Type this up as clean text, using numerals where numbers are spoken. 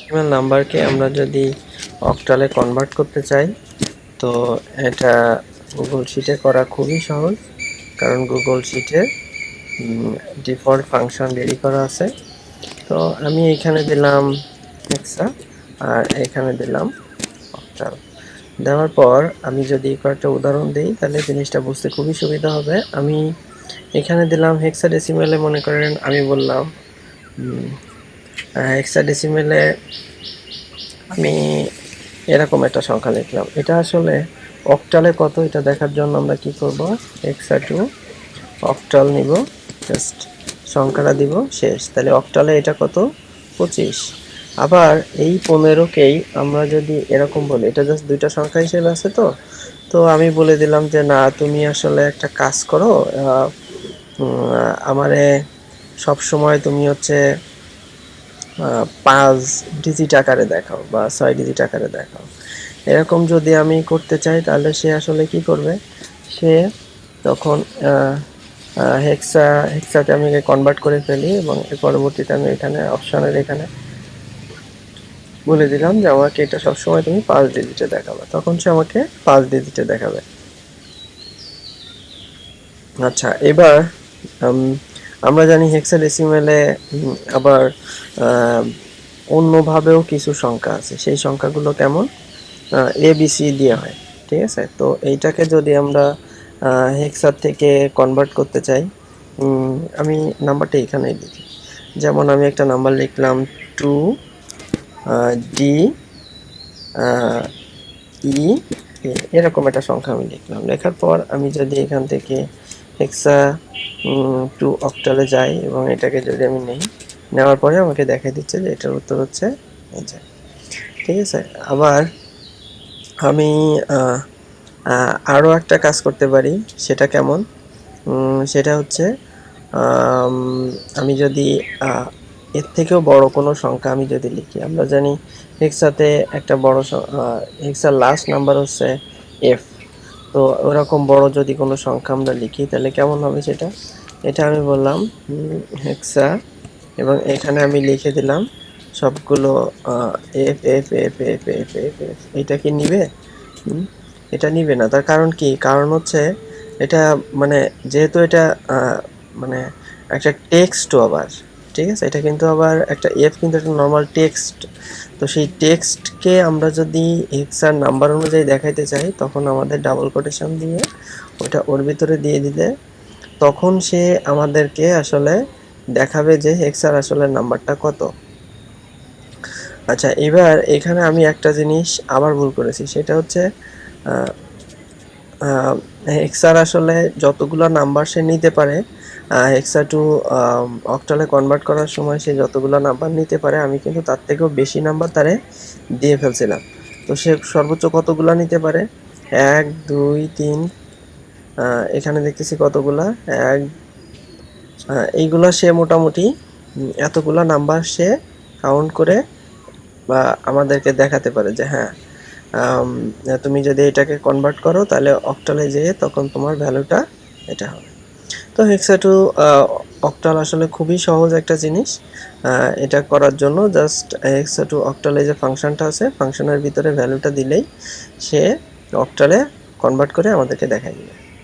Hexadecimal নাম্বারকে আমরা যদি অক্টালে convert করতে চাই তো এটা গুগল শিটে করা খুবই সহজ, কারণ গুগল শিটে ডিফল্ট ফাংশন রেডি করা আছে। তো আমি এখানে দিলাম হেক্সা আর এখানে দিলাম অক্টাল। দেওয়ার পর আমি যদি কয়েকটা উদাহরণ দিই তাহলে জিনিসটা বুঝতে খুবই সুবিধা হবে। আমি এখানে দিলাম হেক্সাডেসিমালে, মনে করেন আমি বললাম হেক্সাডেসিমালে আমি এরকম একটা সংখ্যা লিখলাম। এটা আসলে অক্টালে কত এটা দেখার জন্য আমরা কি করব, হেক্সা টু অক্টাল নিব, জাস্ট সংখ্যাটা দিব শেষ। তাহলে অক্টালে এটা কত, 25। আবার এই 15কেই আমরা যদি এরকম বলি, এটা জাস্ট দুইটা সংখ্যা হিসেবে আছে, তো আমি বলে দিলাম যে না, তুমি আসলে একটা কাজ করো, আমারে সব সময় তুমি হচ্ছে 5 ডিজিট আকারে দেখাও বা 6 ডিজিট আকারে দেখাও। এরকম যদি আমি করতে চাই তাহলে সে আসলে কি করবে, সে তখন হেক্সাতে আমি কনভার্ট করে ফেলি এবং এর পরবর্তীতে আমি এখানে অপশনের এখানে বলে দিলাম যে আমাকে এটা সবসময় তুমি 5 ডিজিটে দেখাবে, তখন সে আমাকে 5 ডিজিটে দেখাবে। আচ্ছা, এবার আমরা জানি হেক্সাডেসিমালে আবার অন্যভাবেও কিছু সংখ্যা আছে, সেই সংখ্যাগুলো কেমন, ABC দিয়ে হয়, ঠিক আছে। তো এইটাকে যদি আমরা হেক্সার থেকে কনভার্ট করতে চাই, আমি নাম্বারটা এখানেই লিখি। যেমন আমি একটা নাম্বার লিখলাম 2D E, এরকম একটা সংখ্যা আমি লিখলাম। লেখার পর আমি যদি এখান থেকে হেক্সা টু অক্টালে যাই এবং এটাকে যদি আমি নেই, নেওয়ার পরে আমাকে দেখাই দিচ্ছে যে এটার উত্তর হচ্ছে এই যে, ঠিক আছে। আবার আমি আরও একটা কাজ করতে পারি, সেটা কেমন, সেটা হচ্ছে আমি যদি এর থেকেও বড় কোনো সংখ্যা আমি যদি লিখি, আমরা জানি হেক্সাতে একটা বড় হেক্সার লাস্ট নাম্বার হচ্ছে F। তো ওরকম বড় যদি কোনো সংখ্যা আমরা লিখি তাহলে কেমন হবে সেটা, এটা আমি বললাম হেক্সা এবং এখানে আমি লিখে দিলাম সবগুলো F F F F F F F. এটা কি নিবে? এটা নিবে না। তার কারণ কি? কারণ হচ্ছে এটা মানে যেহেতু এটা মানে একটা টেক্সটও আবার, ঠিক আছে, এটা কিন্তু আবার একটা এফ কিন্তু একটা নর্মাল টেক্সট। তো সেই টেক্সটকে আমরা যদি হেক্সার নাম্বার অনুযায়ী দেখাইতে চাই তখন আমাদের ডাবল কোটেশন দিয়ে ওটা ওর ভিতরে দিয়ে দিলে তখন সে আমাদেরকে আসলে দেখাবে যে হেক্সার আসলে নাম্বারটা কত। আচ্ছা, এবার এখানে আমি একটা জিনিস আবার ভুল করেছি, সেটা হচ্ছে হেক্সার আসলে যতগুলো নাম্বার সে নিতে পারে, হেক্সা টু অক্টালে কনভার্ট করার সময় সে যতগুলো নাম্বার নিতে পারে আমি কিন্তু তার থেকেও বেশি নাম্বার তারে দিয়ে ফেলছিলাম। তো সে সর্বোচ্চ কতগুলো নিতে পারে, 1 2 3, এখানে দেখতেছি কতগুলা, এইগুলা সে মোটামুটি এতগুলা নাম্বার সে কাউন্ট করে বা আমাদেরকে দেখাতে পারে যে হ্যাঁ, তুমি যদি এটাকে কনভার্ট করো তাহলে অক্টালে যেয়ে তখন তোমার ভ্যালুটা এটা হবে। তো হেক্সা টু অক্টাল আসলে খুবই সহজ একটা জিনিস। এটা করার জন্য জাস্ট হেক্সা টু অক্টালে যে ফাংশনটা আছে ফাংশনের ভিতরে ভ্যালুটা দিলেই সে অক্টালে কনভার্ট করে আমাদেরকে দেখাই দিবে।